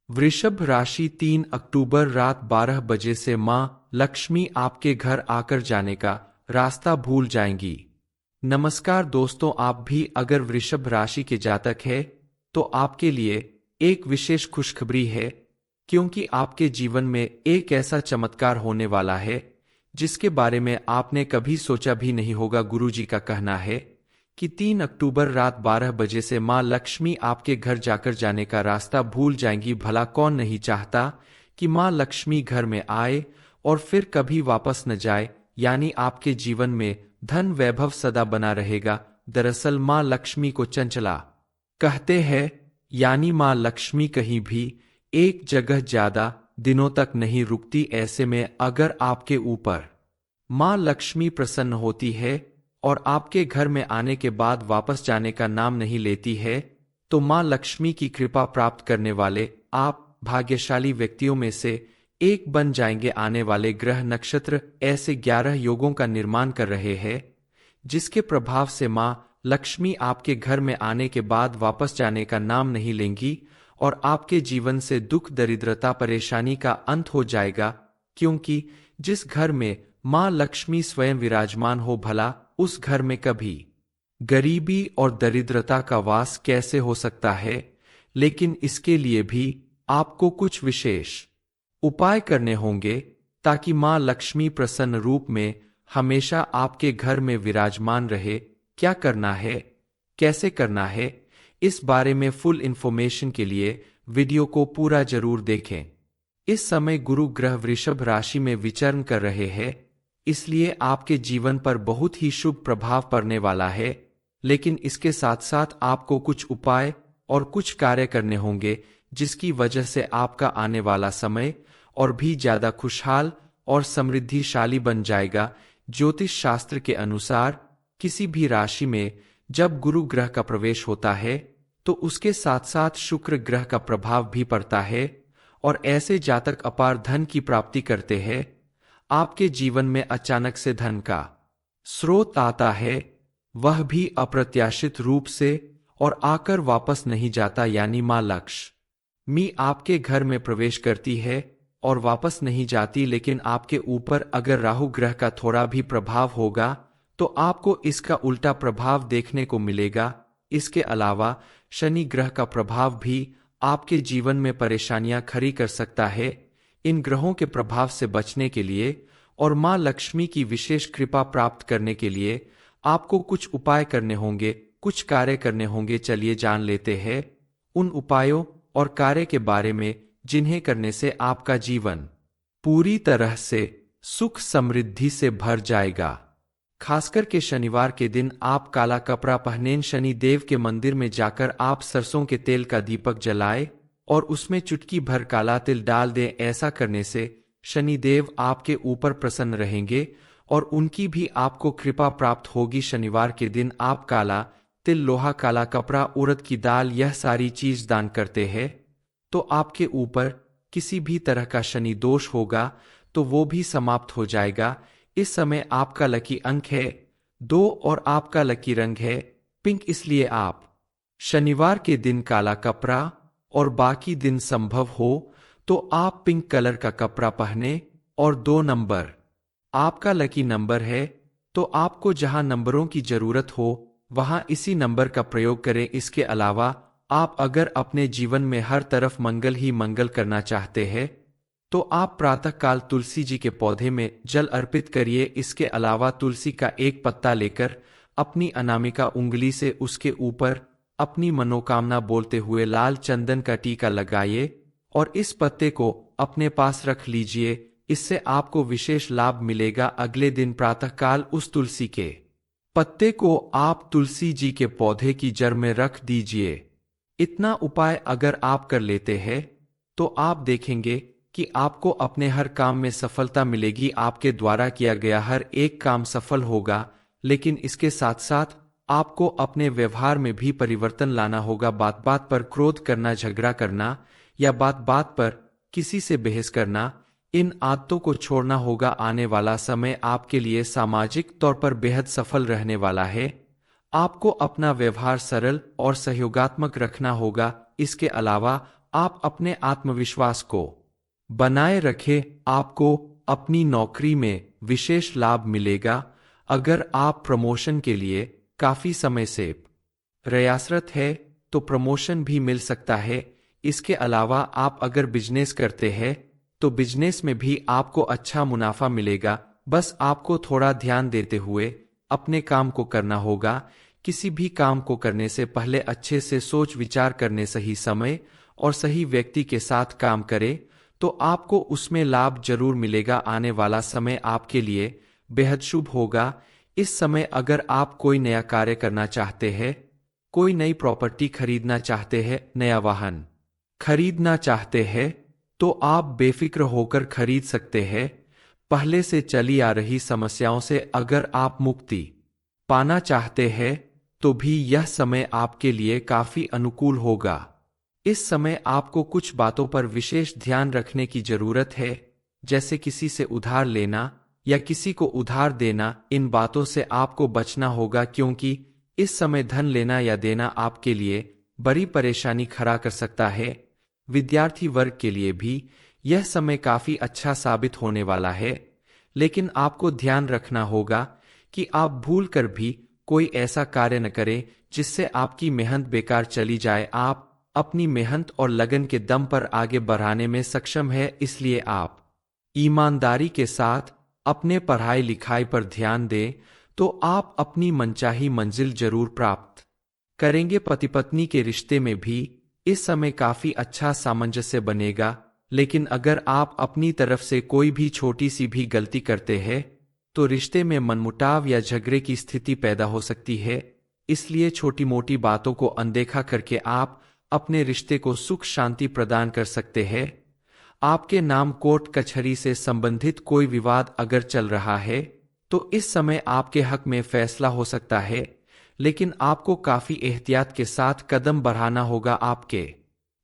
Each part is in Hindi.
वृषभ राशि 3 अक्टूबर रात 12 बजे से मां लक्ष्मी आपके घर आकर जाने का रास्ता भूल जाएंगी। नमस्कार दोस्तों, आप भी अगर वृषभ राशि के जातक है तो आपके लिए एक विशेष खुशखबरी है, क्योंकि आपके जीवन में एक ऐसा चमत्कार होने वाला है जिसके बारे में आपने कभी सोचा भी नहीं होगा। गुरुजी का कहना है कि 3 अक्टूबर रात 12 बजे से मां लक्ष्मी आपके घर जाकर जाने का रास्ता भूल जाएंगी। भला कौन नहीं चाहता कि मां लक्ष्मी घर में आए और फिर कभी वापस न जाए, यानी आपके जीवन में धन वैभव सदा बना रहेगा। दरअसल मां लक्ष्मी को चंचला कहते हैं, यानी मां लक्ष्मी कहीं भी एक जगह ज्यादा दिनों तक नहीं रुकती। ऐसे में अगर आपके ऊपर मां लक्ष्मी प्रसन्न होती है और आपके घर में आने के बाद वापस जाने का नाम नहीं लेती है, तो मां लक्ष्मी की कृपा प्राप्त करने वाले आप भाग्यशाली व्यक्तियों में से एक बन जाएंगे। आने वाले ग्रह नक्षत्र ऐसे 11 योगों का निर्माण कर रहे हैं जिसके प्रभाव से मां लक्ष्मी आपके घर में आने के बाद वापस जाने का नाम नहीं लेंगी और आपके जीवन से दुख दरिद्रता परेशानी का अंत हो जाएगा। क्योंकि जिस घर में मां लक्ष्मी स्वयं विराजमान हो, भला उस घर में कभी गरीबी और दरिद्रता का वास कैसे हो सकता है। लेकिन इसके लिए भी आपको कुछ विशेष उपाय करने होंगे ताकि मां लक्ष्मी प्रसन्न रूप में हमेशा आपके घर में विराजमान रहे। क्या करना है, कैसे करना है, इस बारे में फुल इंफॉर्मेशन के लिए वीडियो को पूरा जरूर देखें। इस समय गुरु ग्रह वृषभ राशि में विचरण कर रहे हैं, इसलिए आपके जीवन पर बहुत ही शुभ प्रभाव पड़ने वाला है। लेकिन इसके साथ साथ आपको कुछ उपाय और कुछ कार्य करने होंगे जिसकी वजह से आपका आने वाला समय और भी ज्यादा खुशहाल और समृद्धिशाली बन जाएगा। ज्योतिष शास्त्र के अनुसार किसी भी राशि में जब गुरु ग्रह का प्रवेश होता है तो उसके साथ साथ शुक्र ग्रह का प्रभाव भी पड़ता है और ऐसे जातक अपार धन की प्राप्ति करते हैं। आपके जीवन में अचानक से धन का स्रोत आता है, वह भी अप्रत्याशित रूप से, और आकर वापस नहीं जाता। यानी मां लक्ष्मी आपके घर में प्रवेश करती है और वापस नहीं जाती। लेकिन आपके ऊपर अगर राहु ग्रह का थोड़ा भी प्रभाव होगा तो आपको इसका उल्टा प्रभाव देखने को मिलेगा। इसके अलावा शनि ग्रह का प्रभाव भी आपके जीवन में परेशानियां खड़ी कर सकता है। इन ग्रहों के प्रभाव से बचने के लिए और मां लक्ष्मी की विशेष कृपा प्राप्त करने के लिए आपको कुछ उपाय करने होंगे, कुछ कार्य करने होंगे। चलिए जान लेते हैं उन उपायों और कार्य के बारे में जिन्हें करने से आपका जीवन पूरी तरह से सुख समृद्धि से भर जाएगा। खासकर के शनिवार के दिन आप काला कपड़ा पहनें, शनि देव के मंदिर में जाकर आप सरसों के तेल का दीपक जलाएं और उसमें चुटकी भर काला तिल डाल दें। ऐसा करने से शनि देव आपके ऊपर प्रसन्न रहेंगे और उनकी भी आपको कृपा प्राप्त होगी। शनिवार के दिन आप काला तिल, लोहा, काला कपड़ा, उड़द की दाल, यह सारी चीज दान करते हैं तो आपके ऊपर किसी भी तरह का शनि दोष होगा तो वो भी समाप्त हो जाएगा। इस समय आपका लकी अंक है 2 और आपका लकी रंग है पिंक, इसलिए आप शनिवार के दिन काला कपड़ा और बाकी दिन संभव हो तो आप पिंक कलर का कपड़ा पहने। और 2 नंबर आपका लकी नंबर है तो आपको जहां नंबरों की जरूरत हो वहां इसी नंबर का प्रयोग करें। इसके अलावा आप अगर अपने जीवन में हर तरफ मंगल ही मंगल करना चाहते हैं तो आप प्रातःकाल तुलसी जी के पौधे में जल अर्पित करिए। इसके अलावा तुलसी का एक पत्ता लेकर अपनी अनामिका उंगली से उसके ऊपर अपनी मनोकामना बोलते हुए लाल चंदन का टीका लगाइए और इस पत्ते को अपने पास रख लीजिए। इससे आपको विशेष लाभ मिलेगा। अगले दिन प्रातःकाल उस तुलसी के पत्ते को आप तुलसी जी के पौधे की जड़ में रख दीजिए। इतना उपाय अगर आप कर लेते हैं तो आप देखेंगे कि आपको अपने हर काम में सफलता मिलेगी। आपके द्वारा किया गया हर एक काम सफल होगा। लेकिन इसके साथ साथ आपको अपने व्यवहार में भी परिवर्तन लाना होगा। बात बात पर क्रोध करना, झगड़ा करना या बात बात पर किसी से बहस करना, इन आदतों को छोड़ना होगा। आने वाला समय आपके लिए सामाजिक तौर पर बेहद सफल रहने वाला है। आपको अपना व्यवहार सरल और सहयोगात्मक रखना होगा। इसके अलावा आप अपने आत्मविश्वास को बनाए रखें। आपको अपनी नौकरी में विशेष लाभ मिलेगा। अगर आप प्रमोशन के लिए काफी समय से प्रयासरत है तो प्रमोशन भी मिल सकता है। इसके अलावा आप अगर बिजनेस करते हैं तो बिजनेस में भी आपको अच्छा मुनाफा मिलेगा। बस आपको थोड़ा ध्यान देते हुए अपने काम को करना होगा। किसी भी काम को करने से पहले अच्छे से सोच विचार करने, सही समय और सही व्यक्ति के साथ काम करें तो आपको उसमें लाभ जरूर मिलेगा। आने वाला समय आपके लिए बेहद शुभ होगा। इस समय अगर आप कोई नया कार्य करना चाहते हैं, कोई नई प्रॉपर्टी खरीदना चाहते हैं, नया वाहन खरीदना चाहते हैं तो आप बेफिक्र होकर खरीद सकते हैं। पहले से चली आ रही समस्याओं से अगर आप मुक्ति पाना चाहते हैं तो भी यह समय आपके लिए काफी अनुकूल होगा। इस समय आपको कुछ बातों पर विशेष ध्यान रखने की जरूरत है, जैसे किसी से उधार लेना या किसी को उधार देना। इन बातों से आपको बचना होगा क्योंकि इस समय धन लेना या देना आपके लिए बड़ी परेशानी खड़ा कर सकता है। विद्यार्थी वर्ग के लिए भी यह समय काफी अच्छा साबित होने वाला है, लेकिन आपको ध्यान रखना होगा कि आप भूल कर भी कोई ऐसा कार्य न करें जिससे आपकी मेहनत बेकार चली जाए। आप अपनी मेहनत और लगन के दम पर आगे बढ़ाने में सक्षम है, इसलिए आप ईमानदारी के साथ अपने पढ़ाई लिखाई पर ध्यान दें तो आप अपनी मनचाही मंजिल जरूर प्राप्त करेंगे। पति पत्नी के रिश्ते में भी इस समय काफी अच्छा सामंजस्य बनेगा, लेकिन अगर आप अपनी तरफ से कोई भी छोटी सी भी गलती करते हैं तो रिश्ते में मनमुटाव या झगड़े की स्थिति पैदा हो सकती है। इसलिए छोटी मोटी बातों को अनदेखा करके आप अपने रिश्ते को सुख शांति प्रदान कर सकते हैं। आपके नाम कोर्ट कचहरी से संबंधित कोई विवाद अगर चल रहा है तो इस समय आपके हक में फैसला हो सकता है, लेकिन आपको काफी एहतियात के साथ कदम बढ़ाना होगा। आपके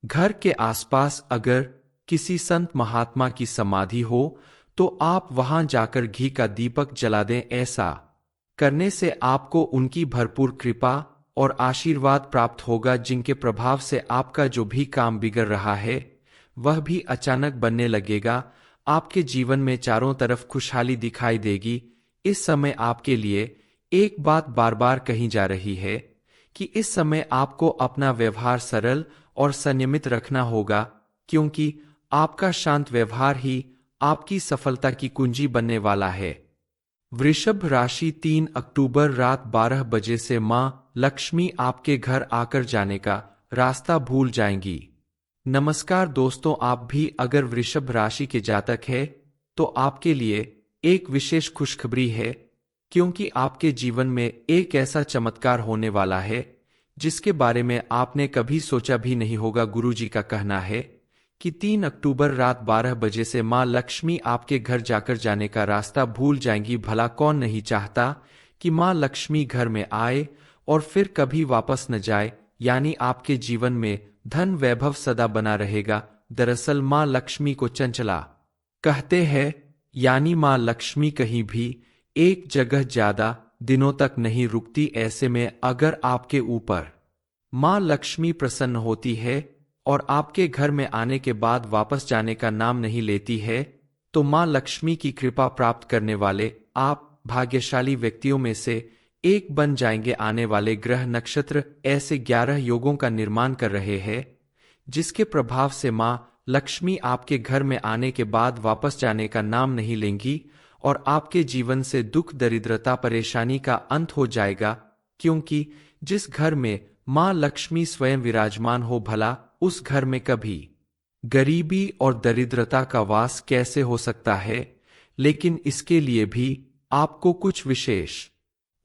घर के आसपास अगर किसी संत महात्मा की समाधि हो तो आप वहां जाकर घी का दीपक जला दें। ऐसा करने से आपको उनकी भरपूर कृपा और आशीर्वाद प्राप्त होगा, जिनके प्रभाव से आपका जो भी काम बिगड़ रहा है वह भी अचानक बनने लगेगा। आपके जीवन में चारों तरफ खुशहाली दिखाई देगी। इस समय आपके लिए एक बात बार बार कही जा रही है कि इस समय आपको अपना व्यवहार सरल और संयमित रखना होगा, क्योंकि आपका शांत व्यवहार ही आपकी सफलता की कुंजी बनने वाला है। वृषभ राशि 3 अक्टूबर रात 12 बजे से मां लक्ष्मी आपके घर आकर जाने का रास्ता भूल जाएंगी। नमस्कार दोस्तों, आप भी अगर वृषभ राशि के जातक है तो आपके लिए एक विशेष खुशखबरी है, क्योंकि आपके जीवन में एक ऐसा चमत्कार होने वाला है जिसके बारे में आपने कभी सोचा भी नहीं होगा। गुरुजी का कहना है कि 3 अक्टूबर रात 12 बजे से मां लक्ष्मी आपके घर जाकर जाने का रास्ता भूल जाएंगी। भला कौन नहीं चाहता कि मां लक्ष्मी घर में आए और फिर कभी वापस न जाए, यानी आपके जीवन में धन वैभव सदा बना रहेगा। दरअसल मां लक्ष्मी को चंचला कहते हैं, यानी मां लक्ष्मी कहीं भी एक जगह ज्यादा दिनों तक नहीं रुकती। ऐसे में अगर आपके ऊपर मां लक्ष्मी प्रसन्न होती है और आपके घर में आने के बाद वापस जाने का नाम नहीं लेती है तो मां लक्ष्मी की कृपा प्राप्त करने वाले आप भाग्यशाली व्यक्तियों में से एक बन जाएंगे। आने वाले ग्रह नक्षत्र ऐसे 11 योगों का निर्माण कर रहे हैं जिसके प्रभाव से मां लक्ष्मी आपके घर में आने के बाद वापस जाने का नाम नहीं लेंगी और आपके जीवन से दुख दरिद्रता परेशानी का अंत हो जाएगा, क्योंकि जिस घर में मां लक्ष्मी स्वयं विराजमान हो, भला उस घर में कभी गरीबी और दरिद्रता का वास कैसे हो सकता है। लेकिन इसके लिए भी आपको कुछ विशेष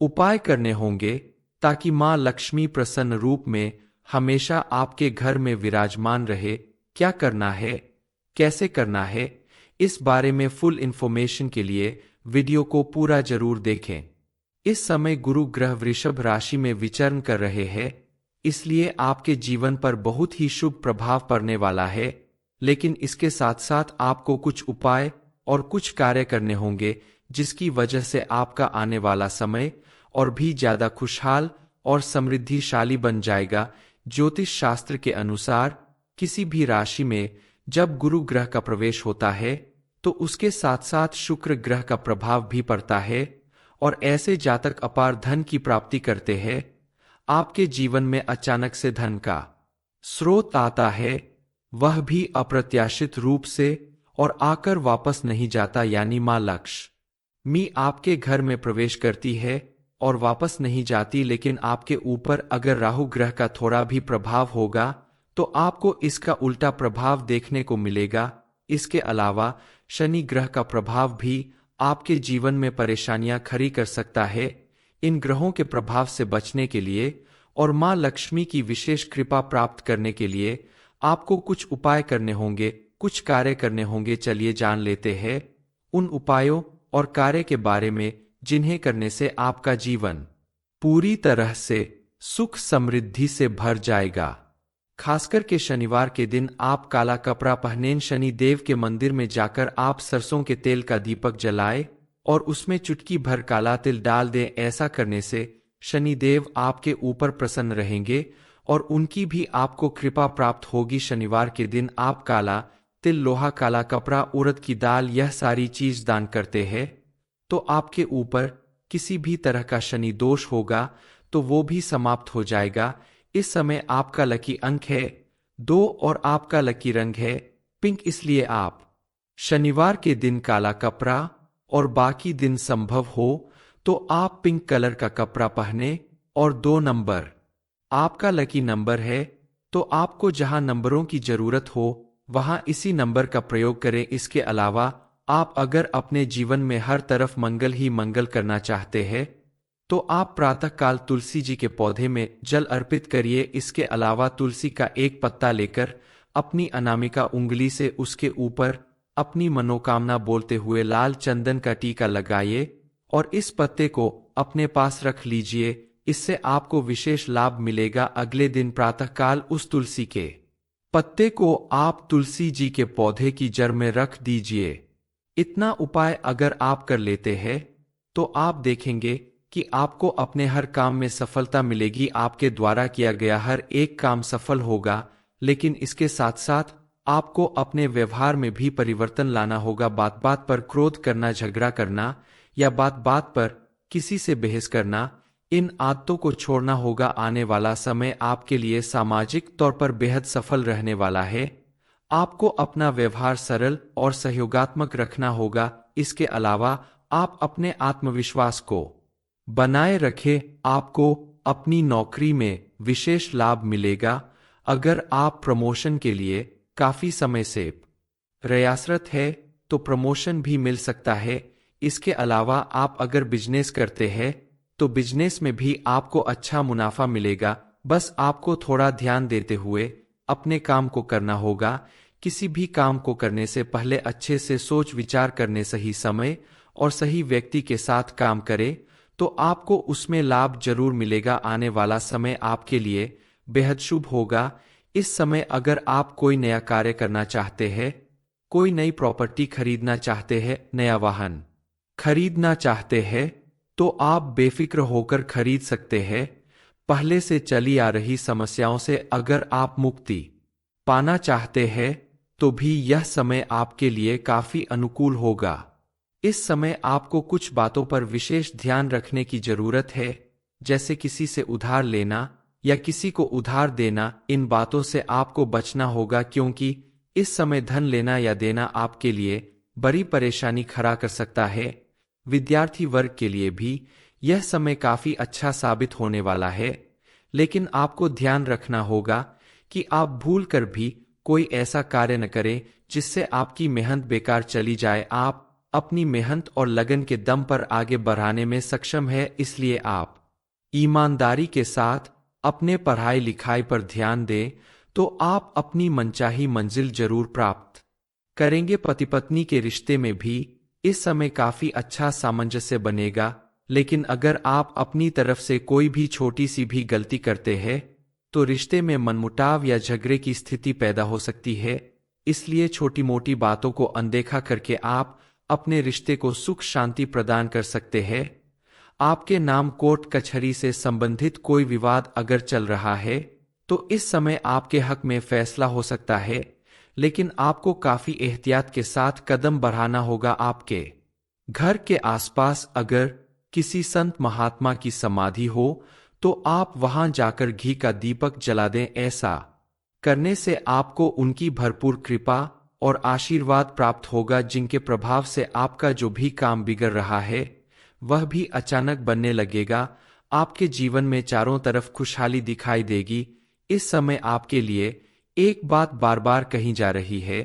उपाय करने होंगे ताकि मां लक्ष्मी प्रसन्न रूप में हमेशा आपके घर में विराजमान रहे। क्या करना है, कैसे करना है, इस बारे में फुल इंफॉर्मेशन के लिए वीडियो को पूरा जरूर देखें। इस समय गुरु ग्रह वृषभ राशि में विचरण कर रहे हैं, इसलिए आपके जीवन पर बहुत ही शुभ प्रभाव पड़ने वाला है। लेकिन इसके साथ साथ आपको कुछ उपाय और कुछ कार्य करने होंगे जिसकी वजह से आपका आने वाला समय और भी ज्यादा खुशहाल और समृद्धिशाली बन जाएगा। ज्योतिष शास्त्र के अनुसार किसी भी राशि में जब गुरु ग्रह का प्रवेश होता है तो उसके साथ साथ शुक्र ग्रह का प्रभाव भी पड़ता है और ऐसे जातक अपार धन की प्राप्ति करते हैं। आपके जीवन में अचानक से धन का स्रोत आता है, वह भी अप्रत्याशित रूप से, और आकर वापस नहीं जाता, यानी मां लक्ष्मी आपके घर में प्रवेश करती है और वापस नहीं जाती। लेकिन आपके ऊपर अगर राहु ग्रह का थोड़ा भी प्रभाव होगा तो आपको इसका उल्टा प्रभाव देखने को मिलेगा। इसके अलावा शनि ग्रह का प्रभाव भी आपके जीवन में परेशानियां खड़ी कर सकता है। इन ग्रहों के प्रभाव से बचने के लिए और मां लक्ष्मी की विशेष कृपा प्राप्त करने के लिए आपको कुछ उपाय करने होंगे, कुछ कार्य करने होंगे। चलिए जान लेते हैं उन उपायों और कार्य के बारे में जिन्हें करने से आपका जीवन पूरी तरह से सुख समृद्धि से भर जाएगा। खासकर के शनिवार के दिन आप काला कपड़ा पहनें, शनि देव के मंदिर में जाकर आप सरसों के तेल का दीपक जलाएं और उसमें चुटकी भर काला तिल डाल दें। ऐसा करने से शनि देव आपके ऊपर प्रसन्न रहेंगे और उनकी भी आपको कृपा प्राप्त होगी। शनिवार के दिन आप काला तिल, लोहा, काला कपड़ा, उड़द की दाल, यह सारी चीज दान करते हैं तो आपके ऊपर किसी भी तरह का शनि दोष होगा तो वो भी समाप्त हो जाएगा। इस समय आपका लकी अंक है 2 और आपका लकी रंग है पिंक, इसलिए आप शनिवार के दिन काला कपड़ा और बाकी दिन संभव हो तो आप पिंक कलर का कपड़ा पहने। और 2 नंबर आपका लकी नंबर है तो आपको जहां नंबरों की जरूरत हो वहां इसी नंबर का प्रयोग करें। इसके अलावा आप अगर अपने जीवन में हर तरफ मंगल ही मंगल करना चाहते हैं तो आप प्रातःकाल तुलसी जी के पौधे में जल अर्पित करिए। इसके अलावा तुलसी का एक पत्ता लेकर अपनी अनामिका उंगली से उसके ऊपर अपनी मनोकामना बोलते हुए लाल चंदन का टीका लगाइए और इस पत्ते को अपने पास रख लीजिए। इससे आपको विशेष लाभ मिलेगा। अगले दिन प्रातःकाल उस तुलसी के पत्ते को आप तुलसी जी के पौधे की जड़ में रख दीजिए। इतना उपाय अगर आप कर लेते हैं तो आप देखेंगे कि आपको अपने हर काम में सफलता मिलेगी। आपके द्वारा किया गया हर एक काम सफल होगा। लेकिन इसके साथ साथ आपको अपने व्यवहार में भी परिवर्तन लाना होगा। बात बात पर क्रोध करना, झगड़ा करना या बात बात पर किसी से बहस करना, इन आदतों को छोड़ना होगा। आने वाला समय आपके लिए सामाजिक तौर पर बेहद सफल रहने वाला है। आपको अपना व्यवहार सरल और सहयोगात्मक रखना होगा। इसके अलावा आप अपने आत्मविश्वास को बनाए रखें। आपको अपनी नौकरी में विशेष लाभ मिलेगा। अगर आप प्रमोशन के लिए काफी समय से प्रयासरत है तो प्रमोशन भी मिल सकता है। इसके अलावा आप अगर बिजनेस करते हैं तो बिजनेस में भी आपको अच्छा मुनाफा मिलेगा। बस आपको थोड़ा ध्यान देते हुए अपने काम को करना होगा। किसी भी काम को करने से पहले अच्छे से सोच विचार करने, सही समय और सही व्यक्ति के साथ काम करें तो आपको उसमें लाभ जरूर मिलेगा। आने वाला समय आपके लिए बेहद शुभ होगा। इस समय अगर आप कोई नया कार्य करना चाहते हैं, कोई नई प्रॉपर्टी खरीदना चाहते हैं, नया वाहन खरीदना चाहते हैं तो आप बेफिक्र होकर खरीद सकते हैं। पहले से चली आ रही समस्याओं से अगर आप मुक्ति पाना चाहते हैं तो भी यह समय आपके लिए काफी अनुकूल होगा। इस समय आपको कुछ बातों पर विशेष ध्यान रखने की जरूरत है, जैसे किसी से उधार लेना या किसी को उधार देना। इन बातों से आपको बचना होगा क्योंकि इस समय धन लेना या देना आपके लिए बड़ी परेशानी खड़ा कर सकता है। विद्यार्थी वर्ग के लिए भी यह समय काफी अच्छा साबित होने वाला है, लेकिन आपको ध्यान रखना होगा कि आप भूल कर भी कोई ऐसा कार्य न करें जिससे आपकी मेहनत बेकार चली जाए। आप अपनी मेहनत और लगन के दम पर आगे बढ़ाने में सक्षम है, इसलिए आप ईमानदारी के साथ अपने पढ़ाई लिखाई पर ध्यान दें तो आप अपनी मनचाही मंजिल जरूर प्राप्त करेंगे। पति पत्नी के रिश्ते में भी इस समय काफी अच्छा सामंजस्य बनेगा, लेकिन अगर आप अपनी तरफ से कोई भी छोटी सी भी गलती करते हैं तो रिश्ते में मनमुटाव या झगड़े की स्थिति पैदा हो सकती है। इसलिए छोटी मोटी बातों को अनदेखा करके आप अपने रिश्ते को सुख शांति प्रदान कर सकते हैं। आपके नाम कोर्ट कचहरी से संबंधित कोई विवाद अगर चल रहा है तो इस समय आपके हक में फैसला हो सकता है, लेकिन आपको काफी एहतियात के साथ कदम बढ़ाना होगा। आपके घर के आसपास अगर किसी संत महात्मा की समाधि हो तो आप वहां जाकर घी का दीपक जला दें। ऐसा करने से आपको उनकी भरपूर कृपा और आशीर्वाद प्राप्त होगा, जिनके प्रभाव से आपका जो भी काम बिगड़ रहा है वह भी अचानक बनने लगेगा। आपके जीवन में चारों तरफ खुशहाली दिखाई देगी। इस समय आपके लिए एक बात बार बार कही जा रही है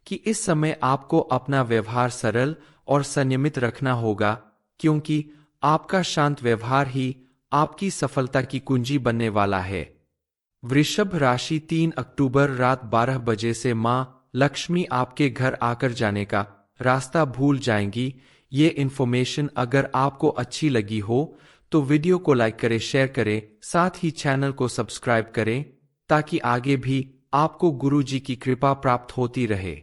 कि इस समय आपको अपना व्यवहार सरल और संयमित रखना होगा, क्योंकि आपका शांत व्यवहार ही आपकी सफलता की कुंजी बनने वाला है। वृषभ राशि 3 अक्टूबर रात 12 बजे से मां लक्ष्मी आपके घर आकर जाने का रास्ता भूल जाएंगी। ये इन्फॉर्मेशन अगर आपको अच्छी लगी हो तो वीडियो को लाइक करें, शेयर करें, साथ ही चैनल को सब्सक्राइब करें ताकि आगे भी आपको गुरु जी की कृपा प्राप्त होती रहे।